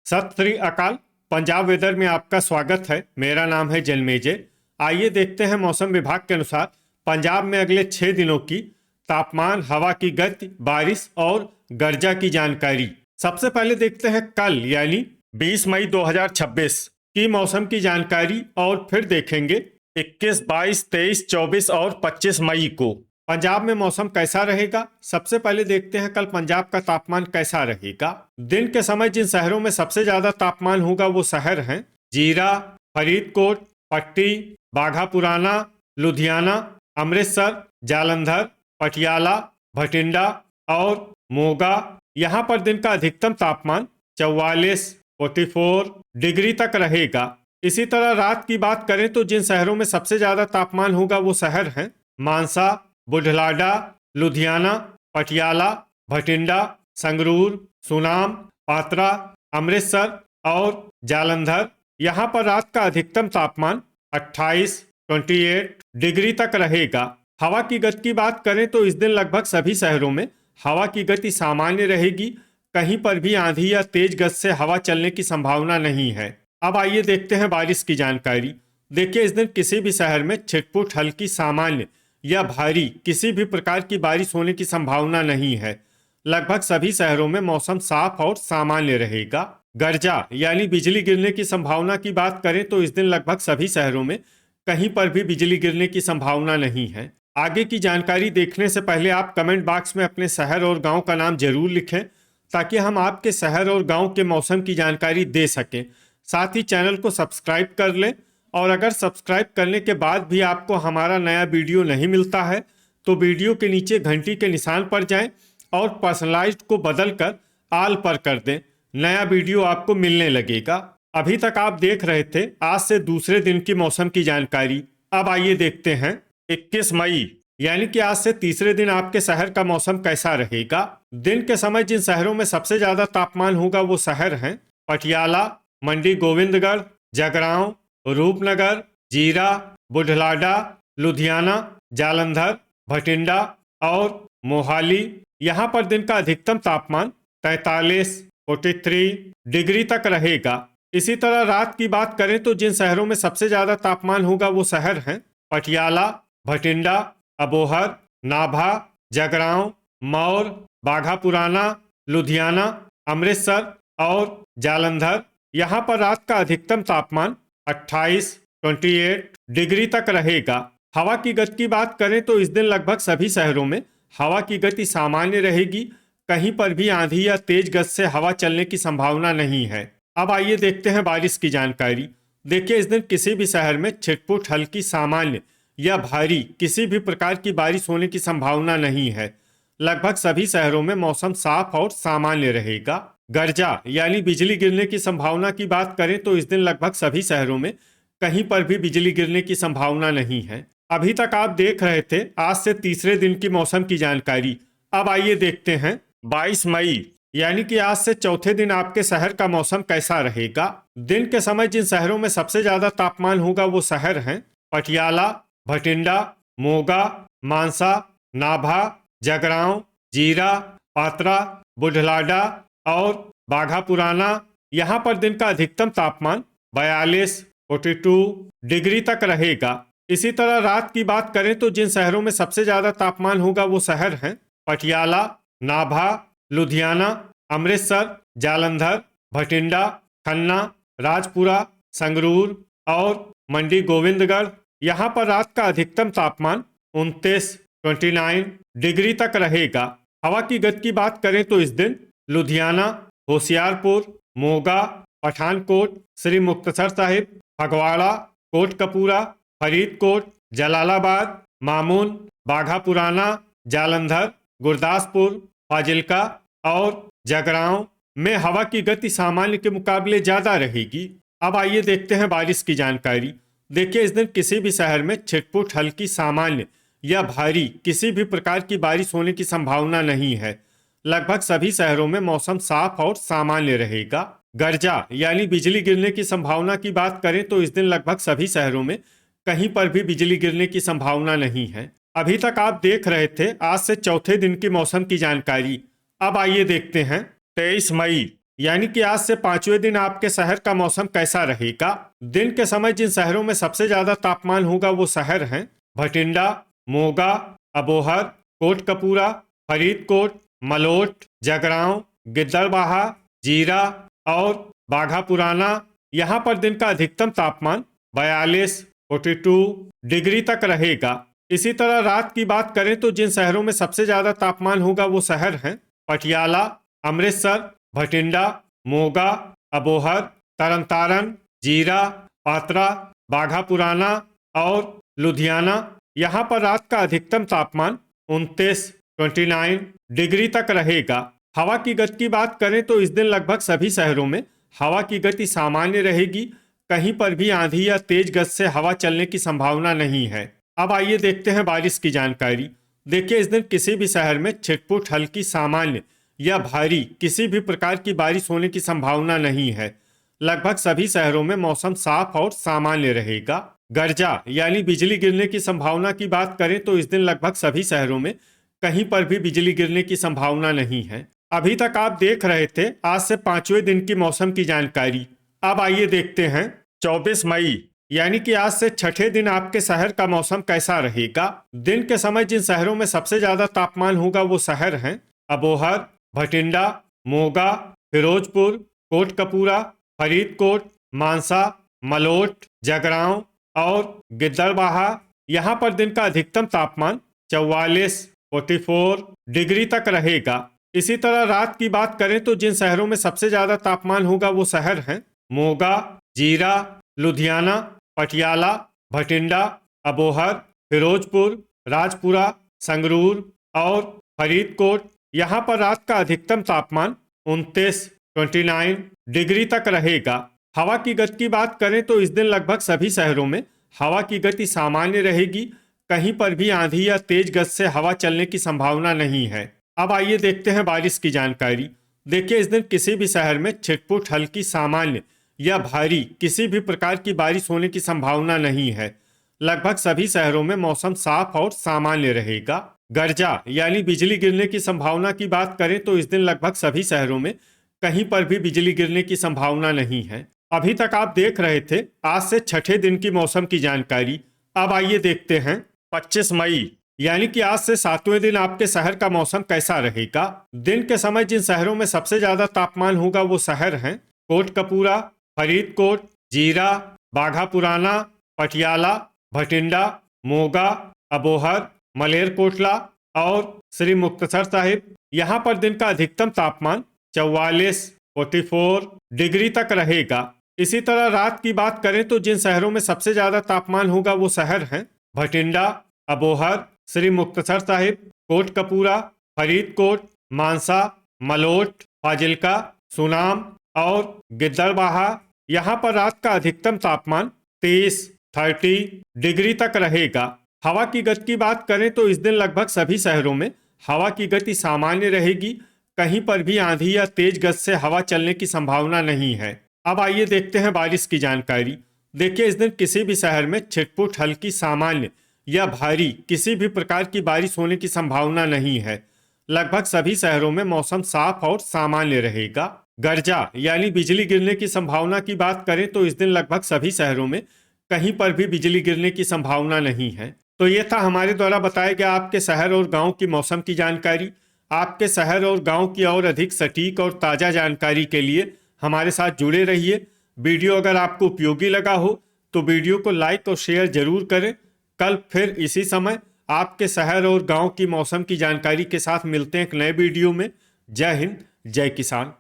सत श्री अकाल। पंजाब वेदर में आपका स्वागत है। मेरा नाम है जन्मेजय। आइए देखते हैं मौसम विभाग के अनुसार पंजाब में अगले 6 दिनों की तापमान, हवा की गति, बारिश और गर्जा की जानकारी। सबसे पहले देखते हैं कल यानी 20 मई 2026 की मौसम की जानकारी और फिर देखेंगे 21, 22, 23, 24 और 25 मई को पंजाब में मौसम कैसा रहेगा। सबसे पहले देखते हैं कल पंजाब का तापमान कैसा रहेगा। दिन के समय जिन शहरों में सबसे ज्यादा तापमान होगा वो शहर हैं जीरा, फरीदकोट, पट्टी, बाघा पुराना, लुधियाना, अमृतसर, जालंधर, पटियाला, भटिंडा और मोगा। यहाँ पर दिन का अधिकतम तापमान 44, 44 डिग्री तक रहेगा। इसी तरह रात की बात करें तो जिन शहरों में सबसे ज्यादा तापमान होगा वो शहर हैं मानसा, बुढलाडा, लुधियाना, पटियाला, भटिंडा, संगरूर, सुनाम, पात्रा, अमृतसर और जालंधर। यहाँ पर रात का अधिकतम तापमान 28, 28 डिग्री तक रहेगा। हवा की गति की बात करें तो इस दिन लगभग सभी शहरों में हवा की गति सामान्य रहेगी। कहीं पर भी आंधी या तेज गति से हवा चलने की संभावना नहीं है। अब आइए देखते हैं बारिश की जानकारी। देखिए, इस दिन किसी भी शहर में छिटपुट, हल्की, सामान्य या भारी किसी भी प्रकार की बारिश होने की संभावना नहीं है। लगभग सभी शहरों में मौसम साफ और सामान्य रहेगा। गर्जा यानी बिजली गिरने की संभावना की बात करें तो इस दिन लगभग सभी शहरों में कहीं पर भी बिजली गिरने की संभावना नहीं है। आगे की जानकारी देखने से पहले आप कमेंट बॉक्स में अपने शहर और गांव का नाम जरूर लिखें ताकि हम आपके शहर और गांव के मौसम की जानकारी दे सकें। साथ ही चैनल को सब्सक्राइब कर लें और अगर सब्सक्राइब करने के बाद भी आपको हमारा नया वीडियो नहीं मिलता है तो वीडियो के नीचे घंटी के निशान पर जाएं और पर्सनलाइज्ड को बदलकर आल पर कर दें। नया वीडियो आपको मिलने लगेगा। अभी तक आप देख रहे थे आज से दूसरे दिन की मौसम की जानकारी। अब आइए देखते हैं 21 मई यानी कि आज से तीसरे दिन आपके शहर का मौसम कैसा रहेगा। दिन के समय जिन शहरों में सबसे ज्यादा तापमान होगा वो शहर हैं पटियाला, मंडी गोविंदगढ़, जगरांव, रूपनगर, जीरा, बुढलाडा, लुधियाना, जालंधर, भटिंडा और मोहाली। यहाँ पर दिन का अधिकतम तापमान 43, 43 डिग्री तक रहेगा। इसी तरह रात की बात करें तो जिन शहरों में सबसे ज्यादा तापमान होगा वो शहर हैं पटियाला, भटिंडा, अबोहर, नाभा, जगरांव, मौर, बाघा पुराना, लुधियाना, अमृतसर और जालंधर। यहाँ पर रात का अधिकतम तापमान 28, 28 डिग्री तक रहेगा। हवा की गति की बात करें तो इस दिन लगभग सभी शहरों में हवा की गति सामान्य रहेगी। कहीं पर भी आंधी या तेज गति से हवा चलने की संभावना नहीं है। अब आइए देखते हैं बारिश की जानकारी। देखिए, इस दिन किसी भी शहर में छिटपुट, हल्की, सामान्य या भारी किसी भी प्रकार की बारिश होने की संभावना नहीं है। लगभग सभी शहरों में मौसम साफ और सामान्य रहेगा। गर्जा यानी बिजली गिरने की संभावना की बात करें तो इस दिन लगभग सभी शहरों में कहीं पर भी बिजली गिरने की संभावना नहीं है। अभी तक आप देख रहे थे आज से तीसरे दिन की मौसम की जानकारी। अब आइए देखते हैं 22 मई यानी कि आज से चौथे दिन आपके शहर का मौसम कैसा रहेगा। दिन के समय जिन शहरों में सबसे ज्यादा तापमान होगा वो शहर हैं पटियाला, भटिंडा, मोगा, मानसा, नाभा, जगरांव, जीरा, पात्रा, बुढलाडा और बाघा पुराना। यहाँ पर दिन का अधिकतम तापमान 42, 42 डिग्री तक रहेगा। इसी तरह रात की बात करें तो जिन शहरों में सबसे ज्यादा तापमान होगा वो शहर हैं पटियाला, नाभा, लुधियाना, अमृतसर, जालंधर, भटिंडा, खन्ना, राजपुरा, संगरूर और मंडी गोविंदगढ़। यहाँ पर रात का अधिकतम तापमान 29, 29 डिग्री तक रहेगा। हवा की गति की बात करें तो इस दिन लुधियाना, होशियारपुर, मोगा, पठानकोट, श्री मुक्तसर साहिब, फगवाड़ा, कोटकपूरा, फरीदकोट, जलालाबाद, मामून, बाघा पुराना, जालंधर, गुरदासपुर, फाजिल्का और जगरांव में हवा की गति सामान्य के मुकाबले ज्यादा रहेगी। अब आइए देखते हैं बारिश की जानकारी। देखिए, इस दिन किसी भी शहर में छिटपुट, हल्की, सामान्य या भारी किसी भी प्रकार की बारिश होने की संभावना नहीं है। लगभग सभी शहरों में मौसम साफ और सामान्य रहेगा। गर्जा यानी बिजली गिरने की संभावना की बात करें तो इस दिन लगभग सभी शहरों में कहीं पर भी बिजली गिरने की संभावना नहीं है। अभी तक आप देख रहे थे आज से चौथे दिन की मौसम की जानकारी। अब आइए देखते हैं 23 मई यानी कि आज से 5वें दिन आपके शहर का मौसम कैसा रहेगा। दिन के समय जिन शहरों में सबसे ज्यादा तापमान होगा वो शहर हैं भटिंडा, मोगा, अबोहर, कोटकपूरा, फरीदकोट, मलोट, जगरांव, गिद्दड़बाहा, जीरा और बाघा पुराना। यहाँ पर दिन का अधिकतम तापमान 42, 42 डिग्री तक रहेगा। इसी तरह रात की बात करें तो जिन शहरों में सबसे ज्यादा तापमान होगा वो शहर हैं पटियाला, अमृतसर, भटिंडा, मोगा, अबोहर, तरनतारन, जीरा, पात्रा, बाघा पुराना और लुधियाना। यहाँ पर रात का अधिकतम तापमान 29, 29 डिग्री तक रहेगा। हवा की गति की बात करें तो इस दिन लगभग सभी शहरों में हवा की गति सामान्य रहेगी। कहीं पर भी आंधी या तेज गति से हवा चलने की संभावना नहीं है। अब आइए देखते हैं बारिश की जानकारी। देखिए, इस दिन किसी भी शहर में छिटपुट हल्की सामान्य या भारी किसी भी प्रकार की बारिश होने की संभावना नहीं है। लगभग सभी शहरों में मौसम साफ और सामान्य रहेगा। गर्जा यानी बिजली गिरने की संभावना की बात करें तो इस दिन लगभग सभी शहरों में कहीं पर भी बिजली गिरने की संभावना नहीं है। अभी तक आप देख रहे थे आज से 5वें दिन की मौसम की जानकारी। अब आइए देखते हैं 24 मई यानी कि आज से 6ठे दिन आपके शहर का मौसम कैसा रहेगा। दिन के समय जिन शहरों में सबसे ज्यादा तापमान होगा वो शहर हैं अबोहर, भटिंडा, मोगा, फिरोजपुर, कोटकपूरा, फरीदकोट, मानसा, मलोट, जगरांव और गिद्दड़बाहा। यहाँ पर दिन का अधिकतम तापमान 44, 44 डिग्री तक रहेगा। इसी तरह रात की बात करें तो जिन शहरों में सबसे ज्यादा तापमान होगा वो शहर हैं मोगा, जीरा, लुधियाना, पटियाला, भटिंडा, अबोहर, फिरोजपुर, राजपुरा, संगरूर और फरीदकोट। यहाँ पर रात का अधिकतम तापमान 29, 29 डिग्री तक रहेगा। हवा की गति की बात करें तो इस दिन लगभग सभी शहरों में हवा की गति सामान्य रहेगी। कहीं पर भी आंधी या तेज गति से हवा चलने की संभावना नहीं है। अब आइए देखते हैं बारिश की जानकारी। देखिए, इस दिन किसी भी शहर में छिटपुट हल्की सामान्य या भारी किसी भी प्रकार की बारिश होने की संभावना नहीं है। लगभग सभी शहरों में मौसम साफ और सामान्य रहेगा। गर्जा यानी बिजली गिरने की संभावना की बात करें तो इस दिन लगभग सभी शहरों में कहीं पर भी बिजली गिरने की संभावना नहीं है। अभी तक आप देख रहे थे आज से 6ठे दिन की मौसम की जानकारी। अब आइए देखते हैं 25 मई यानी कि आज से 7वें दिन आपके शहर का मौसम कैसा रहेगा। दिन के समय जिन शहरों में सबसे ज्यादा तापमान होगा वो शहर हैं कोटकपूरा, फरीदकोट, जीरा, बाघा पुराना, पटियाला, भटिंडा, मोगा, अबोहर, मलेरकोटला और श्री मुक्तसर साहिब। यहाँ पर दिन का अधिकतम तापमान 44, 44 डिग्री तक रहेगा। इसी तरह रात की बात करें तो जिन शहरों में सबसे ज्यादा तापमान होगा वो शहर हैं भटिंडा, अबोहर, श्री मुक्तसर साहिब, कोटकपूरा, फरीदकोट, मानसा, मलोट, फाजिल्का, सुनाम और गिद्दड़बाहा। यहाँ पर रात का अधिकतम तापमान 23, 30 डिग्री तक रहेगा। हवा की गति की बात करें तो इस दिन लगभग सभी शहरों में हवा की गति सामान्य रहेगी। कहीं पर भी आंधी या तेज गति से हवा चलने की संभावना नहीं है। अब आइए देखते हैं बारिश की जानकारी। देखिए, इस दिन किसी भी शहर में छिटपुट हल्की सामान्य या भारी किसी भी प्रकार की बारिश होने की संभावना नहीं है। लगभग सभी शहरों में मौसम साफ और सामान्य रहेगा। गर्जा यानी बिजली गिरने की संभावना की बात करें तो इस दिन लगभग सभी शहरों में कहीं पर भी बिजली गिरने की संभावना नहीं है। तो ये था हमारे द्वारा बताया गया आपके शहर और गांव की मौसम की जानकारी। आपके शहर और गांव की और अधिक सटीक और ताज़ा जानकारी के लिए हमारे साथ जुड़े रहिए। वीडियो अगर आपको उपयोगी लगा हो तो वीडियो को लाइक और शेयर जरूर करें। कल फिर इसी समय आपके शहर और गांव की मौसम की जानकारी के साथ मिलते हैं एक नए वीडियो में। जय हिंद, जय किसान।